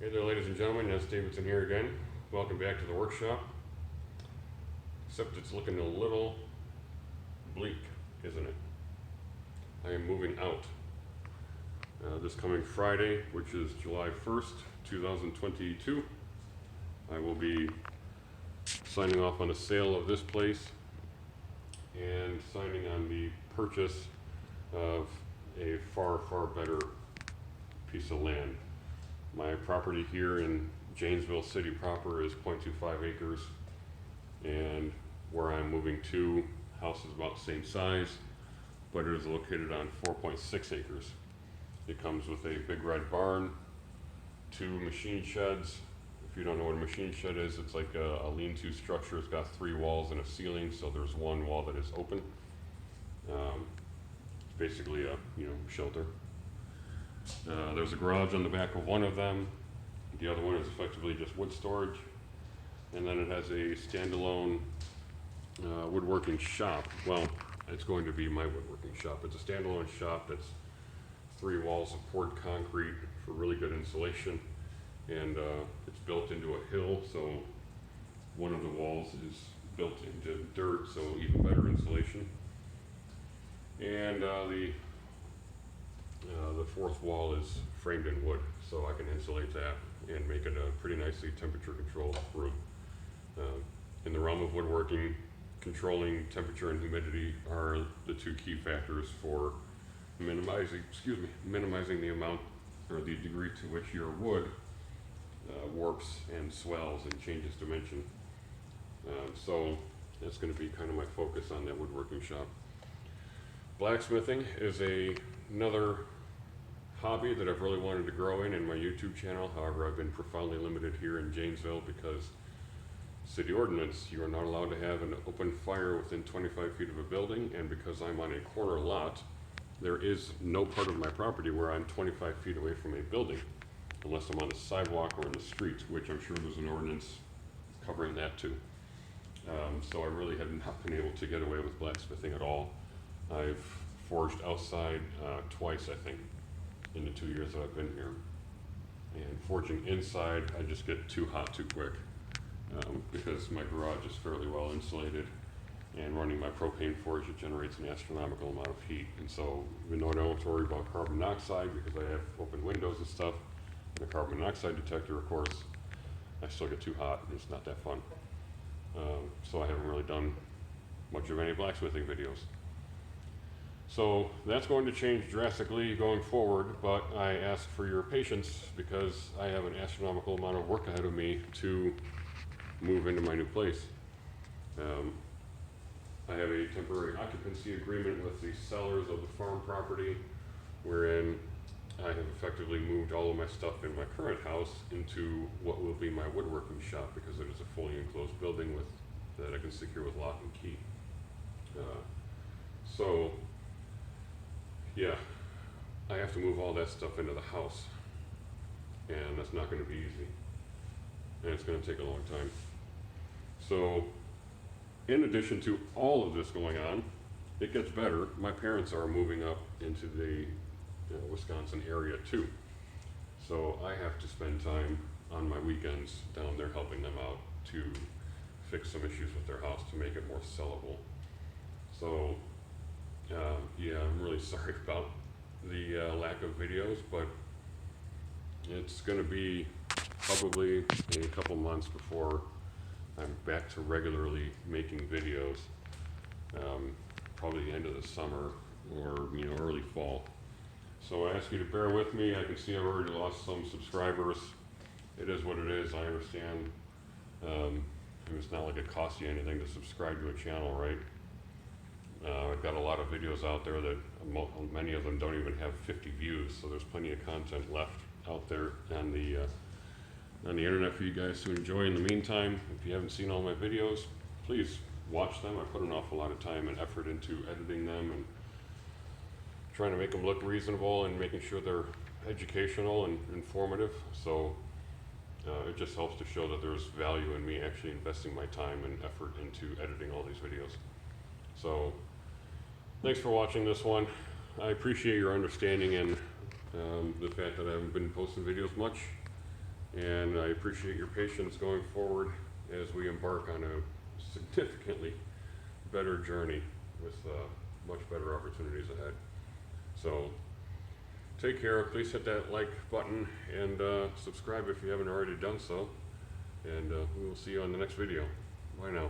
Hey there, ladies and gentlemen, Ness Davidson here again. Welcome back to the workshop. Except it's looking a little bleak, isn't it? I am moving out this coming Friday, which is July 1st, 2022. I will be signing off on the sale of this place and signing on the purchase of a far, far better piece of land. My property here in Janesville City proper is 0.25 acres, and where I'm moving to, house is about the same size, but it is located on 4.6 acres. It comes with a big red barn, 2 machine sheds. If you don't know what a machine shed is, it's like a lean-to structure. It's got 3 walls and a ceiling, so there's one wall that is open. It's basically a shelter. There's a garage on the back of one of them. The other one is effectively just wood storage. And then it has a standalone woodworking shop. Well, it's going to be my woodworking shop. It's a standalone shop that's 3 walls of poured concrete for really good insulation. And it's built into a hill, so one of the walls is built into dirt, so even better insulation. And the 4th wall is framed in wood, so I can insulate that and make it a pretty nicely temperature controlled room. In the realm of woodworking, controlling temperature and humidity are the 2 key factors for minimizing the amount or the degree to which your wood warps and swells and changes dimension. So that's going to be kind of my focus on that woodworking shop. Blacksmithing is another hobby that I've really wanted to grow in my YouTube channel. However, I've been profoundly limited here in Janesville because city ordinance, you are not allowed to have an open fire within 25 feet of a building, and because I'm on a corner lot, there is no part of my property where I'm 25 feet away from a building, unless I'm on the sidewalk or in the street, which I'm sure there's an ordinance covering that too. So I really have not been able to get away with blacksmithing at all. I've forged outside twice, I think, in the 2 years that I've been here. And forging inside, I just get too hot too quick because my garage is fairly well insulated, and running my propane forge, it generates an astronomical amount of heat. And so even though I don't worry about carbon monoxide because I have open windows and stuff, and a carbon monoxide detector, of course, I still get too hot and it's not that fun. So I haven't really done much of any blacksmithing videos. So that's going to change drastically going forward, but I ask for your patience because I have an astronomical amount of work ahead of me to move into my new place. I have a temporary occupancy agreement with the sellers of the farm property, wherein I have effectively moved all of my stuff in my current house into what will be my woodworking shop because it is a fully enclosed building that I can secure with lock and key. So yeah, I have to move all that stuff into the house, and that's not going to be easy, and it's going to take a long time. So in addition to all of this going on, it gets better. My parents are moving up into the Wisconsin area too, so I have to spend time on my weekends down there helping them out to fix some issues with their house to make it more sellable. So yeah, I'm really sorry about the lack of videos, but it's going to be probably a couple months before I'm back to regularly making videos. Probably the end of the summer or early fall. So I ask you to bear with me. I can see I've already lost some subscribers. It is what it is. I understand. It's not like it costs you anything to subscribe to a channel, right? I've got a lot of videos out there that many of them don't even have 50 views, so there's plenty of content left out there on the internet for you guys to enjoy. In the meantime, if you haven't seen all my videos, please watch them. I put an awful lot of time and effort into editing them and trying to make them look reasonable and making sure they're educational and informative. So it just helps to show that there's value in me actually investing my time and effort into editing all these videos. So thanks for watching this one. I appreciate your understanding and the fact that I haven't been posting videos much. And I appreciate your patience going forward as we embark on a significantly better journey with much better opportunities ahead. So take care. Please hit that like button and subscribe if you haven't already done so. And we will see you on the next video. Bye now.